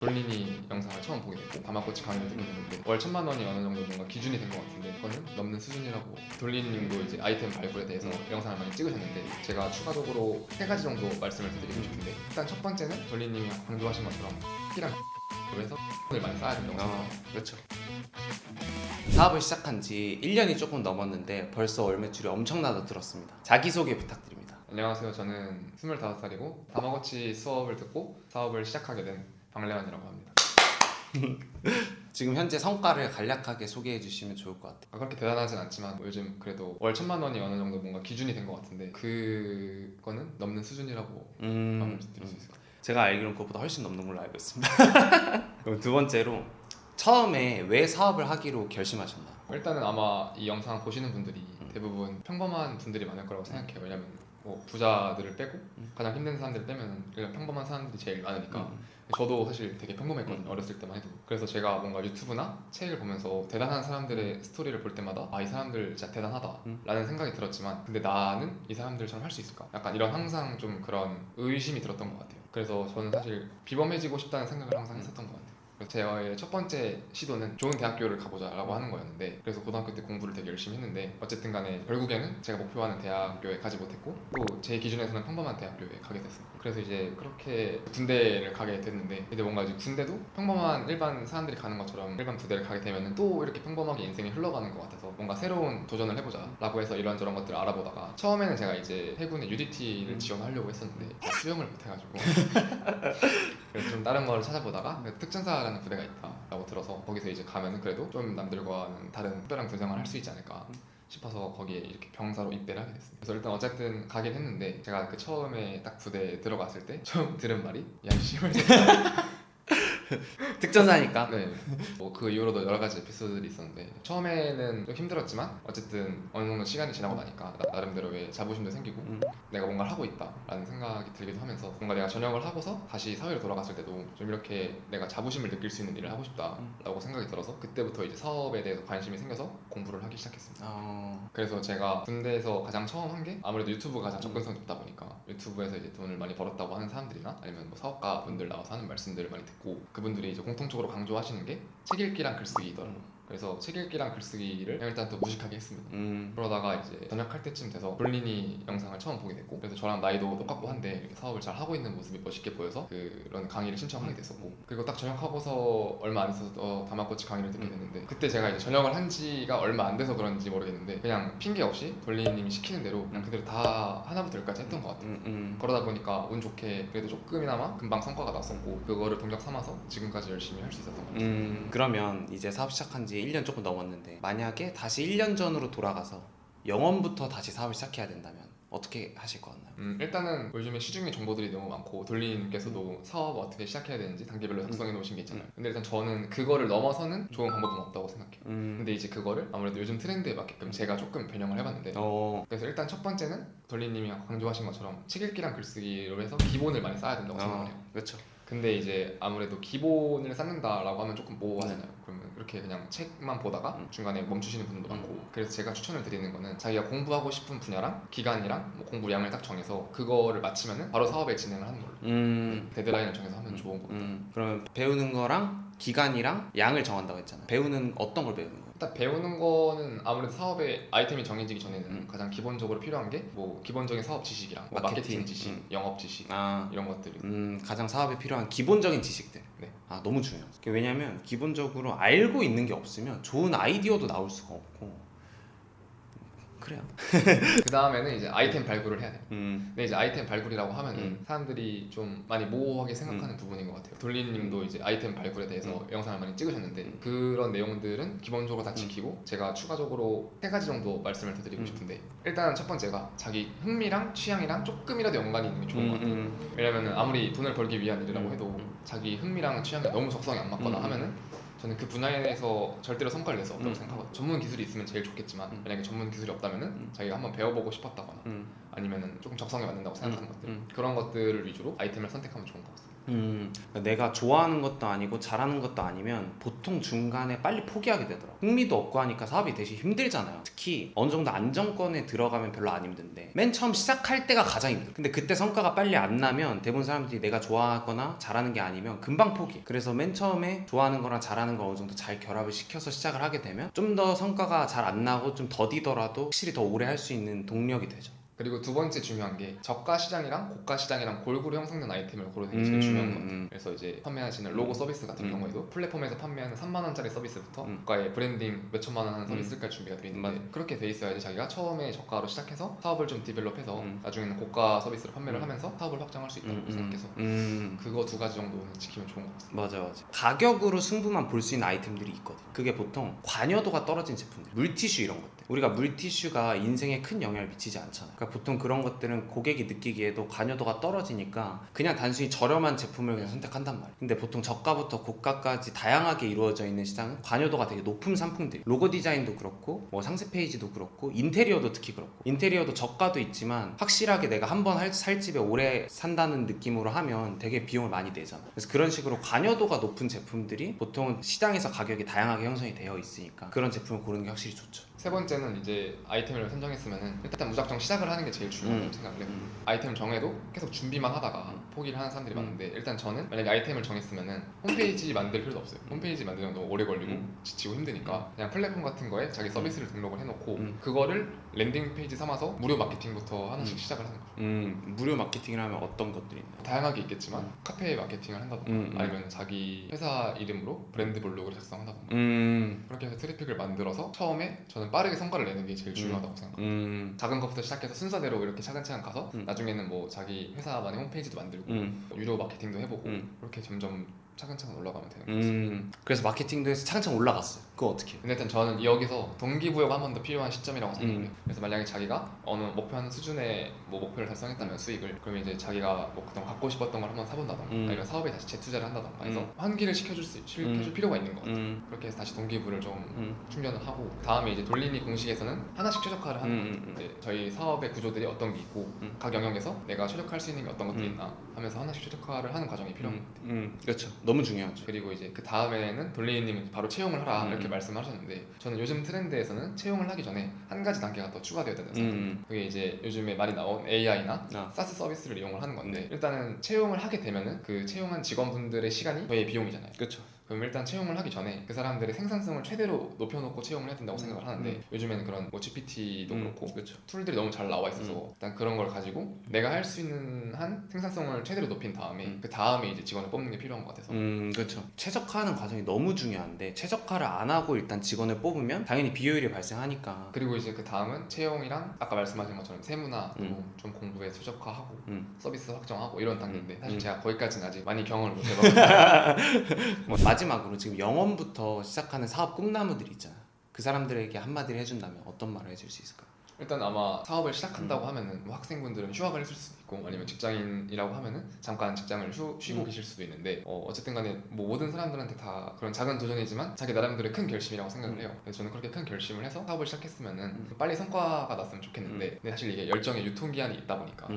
돌린이 영상을 처음 보게 됐고 다마꼬치 강의를 듣게 됐는데 월 1,000만 원이 어느 정도 뭔가 기준이 된 것 같은데 그거는 넘는 수준이라고. 돌린님도 이제 아이템 발굴에 대해서 영상을 많이 찍으셨는데 제가 추가적으로 3가지 정도 말씀을 드리고 싶은데 일단 첫 번째는 돌린님이 강조하신 것처럼 X랑 그래서 을 많이 쌓아야 된다고 생각합니다. 그렇죠. 사업을 시작한 지 1년이 조금 넘었는데 벌써 월 매출이 엄청나다 들었습니다. 자기소개 부탁드립니다. 안녕하세요. 저는 25살이고 다마꼬치 수업을 듣고 사업을 시작하게 된 박래환이라고 합니다. 지금 현재 성과를 간략하게 소개해 주시면 좋을 것 같아요. 그렇게 대단하진 않지만 뭐 요즘 그래도 월 1,000만 원이 어느 정도 뭔가 기준이 된 것 같은데 그거는 넘는 수준이라고 말씀드릴 수 있을 것 같아요. 제가 알기로는 그것보다 훨씬 넘는 걸로 알고 있습니다. 그럼 두 번째로 처음에 왜 사업을 하기로 결심하셨나요? 일단은 아마 이 영상 보시는 분들이 대부분 평범한 분들이 많을 거라고 생각해요. 왜냐면 뭐 부자들을 빼고 가장 힘든 사람들을 빼면 그냥 평범한 사람들이 제일 많으니까. 저도 사실 되게 평범했거든요. 어렸을 때만 해도. 그래서 제가 뭔가 유튜브나 책을 보면서 대단한 사람들의 스토리를 볼 때마다 아, 이 사람들 진짜 대단하다 라는 생각이 들었지만 근데 나는 이 사람들처럼 할 수 있을까? 약간 이런 항상 좀 그런 의심이 들었던 것 같아요. 그래서 저는 사실 비범해지고 싶다는 생각을 항상 했었던 것 같아요. 그래서 저의 첫 번째 시도는 좋은 대학교를 가보자 라고 하는 거였는데 그래서 고등학교 때 공부를 되게 열심히 했는데 어쨌든 간에 결국에는 제가 목표하는 대학교에 가지 못했고 또 제 기준에서는 평범한 대학교에 가게 됐어요. 그래서 이제 그렇게 군대를 가게 됐는데 근데 뭔가 이제 군대도 평범한 일반 사람들이 가는 것처럼 일반 부대를 가게 되면 또 이렇게 평범하게 인생이 흘러가는 것 같아서 뭔가 새로운 도전을 해보자 라고 해서 이런저런 것들을 알아보다가 처음에는 제가 이제 해군의 UDT를 지원하려고 했었는데 수영을 못해가지고 그래서 좀 다른 걸 찾아보다가 특전사라는 부대가 있다라고 들어서 거기서 이제 가면은 그래도 좀 남들과는 다른 특별한 군생활을 할 수 있지 않을까 싶어서 거기에 이렇게 병사로 입대를 하게 됐습니다. 그래서 일단 어쨌든 가긴 했는데 제가 그 처음에 딱 부대에 들어갔을 때 처음 들은 말이 야 씨발 특전사니까. 네. 뭐 그 이후로도 여러 가지 에피소드들이 있었는데 처음에는 좀 힘들었지만 어쨌든 어느 정도 시간이 지나고 나니까 나름대로의 자부심도 생기고 내가 뭔가를 하고 있다라는 생각이 들기도 하면서 뭔가 내가 전역을 하고서 다시 사회로 돌아갔을 때도 좀 이렇게 내가 자부심을 느낄 수 있는 일을 하고 싶다라고 생각이 들어서 그때부터 이제 사업에 대해서 관심이 생겨서 공부를 하기 시작했습니다. 그래서 제가 군대에서 가장 처음 한 게 아무래도 유튜브가 가장 접근성이 높다 보니까 유튜브에서 이제 돈을 많이 벌었다고 하는 사람들이나 아니면 뭐 사업가 분들 나와서 하는 말씀들을 많이 듣고 그분들이 이제 공통적으로 강조하시는 게 책 읽기랑 글쓰기더라고요. 그래서 책 읽기랑 글쓰기를 일단 또 무식하게 했습니다. 그러다가 이제 전역할 때쯤 돼서 돌린이 영상을 처음 보게 됐고 그래서 저랑 나이도 똑같고 한데 사업을 잘 하고 있는 모습이 멋있게 보여서 그런 강의를 신청하게 됐었고 그리고 딱 전역하고서 얼마 안 있어서 다마꼬치 강의를 듣게 됐는데 그때 제가 이제 전역을 한 지가 얼마 안 돼서 그런지 모르겠는데 그냥 핑계 없이 돌린님이 시키는 대로 그냥 그대로 다 하나부터 열까지 했던 것 같아요. 그러다 보니까 운 좋게 그래도 조금이나마 금방 성과가 났었고 그거를 동력 삼아서 지금까지 열심히 할 수 있었던 것 같아요. 그러면 이제 사업 시작한 지 1년 조금 넘었는데 만약에 다시 1년 전으로 돌아가서 영원부터 다시 사업을 시작해야 된다면 어떻게 하실 것 같나요? 일단은 요즘에 시중에 정보들이 너무 많고 돌린님께서도 사업 어떻게 시작해야 되는지 단계별로 작성해 놓으신 게 있잖아요. 근데 일단 저는 그거를 넘어서는 좋은 방법은 없다고 생각해요. 근데 이제 그거를 아무래도 요즘 트렌드에 맞게끔 제가 조금 변형을 해봤는데 그래서 일단 첫 번째는 돌린님이 강조하신 것처럼 책 읽기랑 글쓰기로 해서 기본을 많이 쌓아야 된다고 생각을 해요. 그렇죠. 근데 이제 아무래도 기본을 쌓는다라고 하면 조금 모호하잖아요. 그러면 이렇게 그냥 책만 보다가 중간에 멈추시는 분들도 많고 그래서 제가 추천을 드리는 거는 자기가 공부하고 싶은 분야랑 기간이랑 뭐 공부량을 딱 정해서 그거를 마치면은 바로 사업에 진행을 하는 걸로 데드라인을 정해서 하면 좋은 겁니다. 그러면 배우는 거랑 기간이랑 양을 정한다고 했잖아요. 배우는 어떤 걸 배우는 거예요? 일단 배우는 거는 아무래도 사업의 아이템이 정해지기 전에는 가장 기본적으로 필요한 게 뭐 기본적인 사업 지식이랑 마케팅 지식, 영업 지식 이런 것들이 가장 사업에 필요한 기본적인 지식들. 네. 너무 중요해요. 왜냐면 기본적으로 알고 있는 게 없으면 좋은 아이디어도 나올 수가 없고 그래요. 그 다음에는 이제 아이템 발굴을 해야 돼요. 근데 이제 아이템 발굴이라고 하면은 사람들이 좀 많이 모호하게 생각하는 부분인 것 같아요. 돌린님도 이제 아이템 발굴에 대해서 영상을 많이 찍으셨는데 그런 내용들은 기본적으로 다 지키고 제가 추가적으로 3가지 정도 말씀을 더 드리고 싶은데 일단 첫 번째가 자기 흥미랑 취향이랑 조금이라도 연관이 있는 게 좋은 것 같아요. 왜냐면은 아무리 돈을 벌기 위한 일이라고 해도 자기 흥미랑 취향이 너무 적성이 안 맞거나 하면은 저는 그 분야에 대해서 절대로 성과를 낼 수 없다고 생각하거든요. 전문 기술이 있으면 제일 좋겠지만 만약에 전문 기술이 없다면은 자기가 한번 배워보고 싶었다거나 아니면은 조금 적성에 맞는다고 생각하는 것들 그런 것들을 위주로 아이템을 선택하면 좋은 것 같습니다. 그러니까 내가 좋아하는 것도 아니고 잘하는 것도 아니면 보통 중간에 빨리 포기하게 되더라고. 흥미도 없고 하니까 사업이 되게 힘들잖아요. 특히 어느 정도 안정권에 들어가면 별로 안 힘든데 맨 처음 시작할 때가 가장 힘들어. 근데 그때 성과가 빨리 안 나면 대부분 사람들이 내가 좋아하거나 잘하는 게 아니면 금방 포기해. 그래서 맨 처음에 좋아하는 거랑 잘하는 걸 어느 정도 잘 결합을 시켜서 시작을 하게 되면 좀 더 성과가 잘 안 나고 좀 더디더라도 확실히 더 오래 할 수 있는 동력이 되죠. 그리고 두 번째 중요한 게 저가 시장이랑 고가 시장이랑 골고루 형성된 아이템을 고르는 게 제일 중요한 것 같아요. 그래서 이제 판매하시는 로고 서비스 같은 경우에도 플랫폼에서 판매하는 3만 원짜리 서비스부터 고가의 브랜딩 몇 천만 원 하는 서비스까지 준비가 되어 있는데 맞아. 그렇게 돼 있어야지 자기가 처음에 저가로 시작해서 사업을 좀 디벨롭해서 나중에는 고가 서비스로 판매를 하면서 사업을 확장할 수 있다고 생각해서 그거 두 가지 정도는 지키면 좋은 것 같습니다. 맞아. 가격으로 승부만 볼 수 있는 아이템들이 있거든. 그게 보통 관여도가 떨어진 제품들, 물티슈 이런 것들. 우리가 물티슈가 인생에 큰 영향을 미치지 않잖아. 그러니까 보통 그런 것들은 고객이 느끼기에도 관여도가 떨어지니까 그냥 단순히 저렴한 제품을 그냥 선택한단 말이야. 근데 보통 저가부터 고가까지 다양하게 이루어져 있는 시장은 관여도가 되게 높은 상품들. 로고 디자인도 그렇고 뭐 상세 페이지도 그렇고 인테리어도 특히 그렇고. 인테리어도 저가도 있지만 확실하게 내가 한 번 살 집에 오래 산다는 느낌으로 하면 되게 비용을 많이 내잖아. 그래서 그런 식으로 관여도가 높은 제품들이 보통은 시장에서 가격이 다양하게 형성이 되어 있으니까 그런 제품을 고르는 게 확실히 좋죠. 세 번째는 이제 아이템을 선정했으면은 일단 무작정 시작을 하는 게 제일 중요하다고 생각을 해요. 아이템을 정해도 계속 준비만 하다가 포기를 하는 사람들이 많은데 일단 저는 만약에 아이템을 정했으면은 홈페이지 만들 필요도 없어요. 홈페이지 만들면 너무 오래 걸리고 지치고 힘드니까 그냥 플랫폼 같은 거에 자기 서비스를 등록을 해놓고 그거를 랜딩 페이지 삼아서 무료 마케팅부터 하나씩 시작을 하는 거죠. 무료 마케팅을 하면 어떤 것들이 있나요? 다양하게 있겠지만 카페 마케팅을 한다던가 아니면 자기 회사 이름으로 브랜드 블로그를 작성한다던가 그렇게 해서 트래픽을 만들어서 처음에 저는 빠르게 성과를 내는 게 제일 중요하다고 생각합니다. 작은 것부터 시작해서 순서대로 이렇게 차근차근 가서 나중에는 뭐 자기 회사만의 홈페이지도 만들고 유료 마케팅도 해보고 그렇게 점점 차근차근 올라가면 되는 거죠. 그래서 마케팅도 해서 차근차근 올라갔어요. 그거 어떻게 해요? 근데 일단 저는 여기서 동기부여가 한 번 더 필요한 시점이라고 생각해요. 그래서 만약에 자기가 어느 목표하는 수준의 뭐 목표를 달성했다면 수익을 그러면 이제 자기가 뭐 그동안 갖고 싶었던 걸 한번 사본다던가 아니면 사업에 다시 재투자를 한다던가 해서 환기를 시켜줄 필요가 있는 것 같아요. 그렇게 해서 다시 동기부를 좀 충전을 하고 다음에 이제 돌리니 공식에서는 하나씩 최적화를 하는 거예요. 이제 저희 사업의 구조들이 어떤 게 있고 각 영역에서 내가 최적화할 수 있는 게 어떤 것들이 있나 하면서 하나씩 최적화를 하는 과정이 필요한 것 같아요. 그렇죠. 너무 중요하죠. 그리고 이제 그 다음에는 돌리님은 바로 채용을 하라 이렇게 말씀하셨는데 저는 요즘 트렌드에서는 채용을 하기 전에 한 가지 단계가 더 추가되어야 된다고 생각합니다. 그게 이제 요즘에 많이 나온 AI나 사스 서비스를 이용을 하는 건데 일단은 채용을 하게 되면은 그 채용한 직원분들의 시간이 저의 비용이잖아요. 그렇죠. 그럼 일단 채용을 하기 전에 그 사람들의 생산성을 최대로 높여놓고 채용을 해야 된다고 생각을 하는데 요즘에는 그런 뭐 GPT도 그렇고 그렇죠. 툴들이 너무 잘 나와 있어서 일단 그런 걸 가지고 내가 할 수 있는 한 생산성을 최대로 높인 다음에 그 다음에 이제 직원을 뽑는 게 필요한 것 같아서 그렇죠. 최적화하는 과정이 너무 중요한데 최적화를 안 하고 일단 직원을 뽑으면 당연히 비효율이 발생하니까. 그리고 이제 그 다음은 채용이랑 아까 말씀하신 것처럼 세무나 좀 공부에 최적화하고 서비스 확정하고 이런 단계인데 사실 제가 거기까지는 아직 많이 경험을 못 해봐서 마지막으로 지금 영원부터 시작하는 사업 꿈나무들이 있잖아. 그 사람들에게 한마디를 해준다면 어떤 말을 해줄 수 있을까? 일단 아마 사업을 시작한다고 하면은 뭐 학생분들은 휴학을 했을 수도 있고 아니면 직장인이라고 하면은 잠깐 직장을 쉬고 계실 수도 있는데 어쨌든 간에 뭐 모든 사람들한테 다 그런 작은 도전이지만 자기 나름대로의 큰 결심이라고 생각을 해요. 그래서 저는 그렇게 큰 결심을 해서 사업을 시작했으면은 빨리 성과가 났으면 좋겠는데 근데 사실 이게 열정의 유통기한이 있다 보니까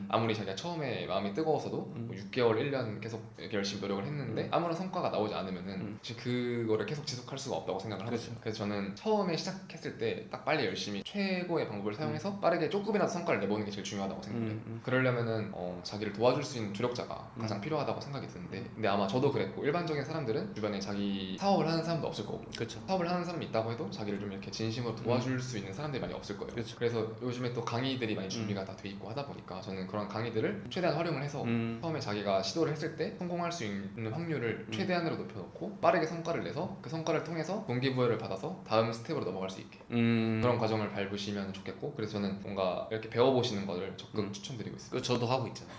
아무리 자기가 처음에 마음이 뜨거워서도 뭐 6개월, 1년 계속 열심히 노력을 했는데 아무런 성과가 나오지 않으면은 사실 그거를 계속 지속할 수가 없다고 생각을 하거든요. 그래서 저는 처음에 시작했을 때 딱 빨리 열심히 최고의 방법을 사용해서 빠르게 조금이라도 성과를 내보는 게 제일 중요하다고 생각해요. 그러려면은 자기를 도와줄 수 있는 조력자가 가장 필요하다고 생각이 드는데 근데 아마 저도 그랬고 일반적인 사람들은 주변에 자기 사업을 하는 사람도 없을 거고 그렇죠. 사업을 하는 사람이 있다고 해도 자기를 좀 이렇게 진심으로 도와줄 수 있는 사람들이 많이 없을 거예요. 그렇죠. 그래서 요즘에 또 강의들이 많이 준비가 다 돼 있고 하다 보니까 저는 그런 강의들을 최대한 활용을 해서 처음에 자기가 시도를 했을 때 성공할 수 있는 확률을 최대한으로 높여놓고 빠르게 성과를 내서 그 성과를 통해서 동기부여를 받아서 다음 스텝으로 넘어갈 수 있게 그런 과정을 밟으시면 좋겠고 그래서 저는 뭔가 이렇게 배워보시는 것을 적극 추천드리고 있습니다. 그 저도 하고 있잖아요.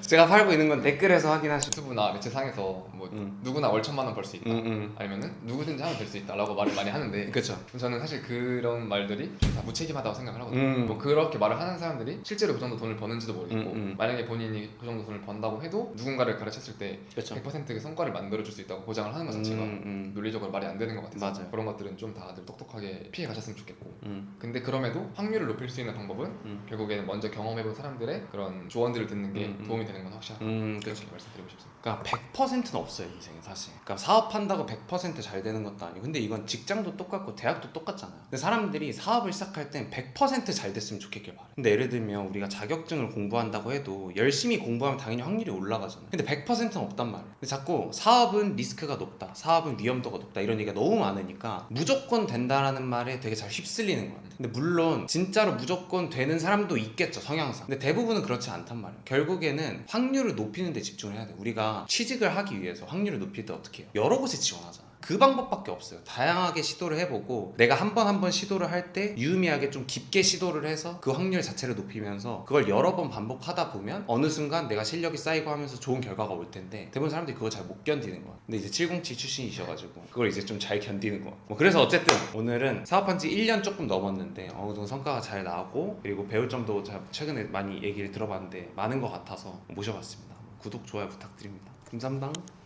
제가 팔고 있는 건 댓글에서 확인하시고 유튜브나 매체상에서 뭐 누구나 월 1,000만 원 벌 수 있다 아니면은 누구든지 하면 될 수 있다 라고 말을 많이 하는데 그렇죠. 저는 사실 그런 말들이 좀 다 무책임하다고 생각을 하거든요. 뭐 그렇게 말을 하는 사람들이 실제로 그 정도 돈을 버는지도 모르겠고 만약에 본인이 그 정도 돈을 번다고 해도 누군가를 가르쳤을 때 그렇죠. 100%의 성과를 만들어줄 수 있다고 보장을 하는 것 자체가 논리적으로 말이 안 되는 것 같아서 맞아요. 그런 것들은 좀 다들 똑똑하게 피해 가셨으면 좋겠고 근데 그럼에도 확률을 높일 수 있는 방법은 결국에는 먼저 경험해본 사람들의 그런 조언들을 듣는 게 도움이 되는 건 확실하다. 그렇죠. 그렇게 말씀드리고 싶습니다. 그러니까 100%는 없어요 인생에 사실. 그러니까 사업한다고 100%잘 되는 것도 아니고, 근데 이건 직장도 똑같고 대학도 똑같잖아요. 근데 사람들이 사업을 시작할 땐 100%잘 됐으면 좋겠길 바래. 근데 예를 들면 우리가 자격증을 공부한다고 해도 열심히 공부하면 당연히 확률이 올라가잖아요. 근데 100%는 없단 말이에요. 근데 자꾸 사업은 리스크가 높다, 사업은 위험도가 높다 이런 얘기가 너무 많으니까 무조건 된다라는 말에 되게 잘 휩쓸리는 것 같아요. 근데 물론 진짜로 무조건 되는 사람도 있겠죠, 성향상. 근데 대부분은 그렇지 않단 말이에요. 결국에는 확률을 높이는 데 집중을 해야 돼요. 우리가 취직을 하기 위해서 확률을 높일 때 어떻게 해요? 여러 곳에 지원하잖아. 그 방법밖에 없어요. 다양하게 시도를 해보고 내가 한 번 시도를 할 때 유의미하게 좀 깊게 시도를 해서 그 확률 자체를 높이면서 그걸 여러 번 반복하다 보면 어느 순간 내가 실력이 쌓이고 하면서 좋은 결과가 올 텐데, 대부분 사람들이 그거 잘 못 견디는 거야. 근데 이제 707 출신이셔가지고 그걸 이제 좀 잘 견디는 거야. 뭐 그래서 어쨌든 오늘은 사업한 지 1년 조금 넘었는데 어느 정도 성과가 잘 나오고, 그리고 배울 점도 최근에 많이 얘기를 들어봤는데 많은 것 같아서 모셔봤습니다. 구독, 좋아요 부탁드립니다. 감사합니다.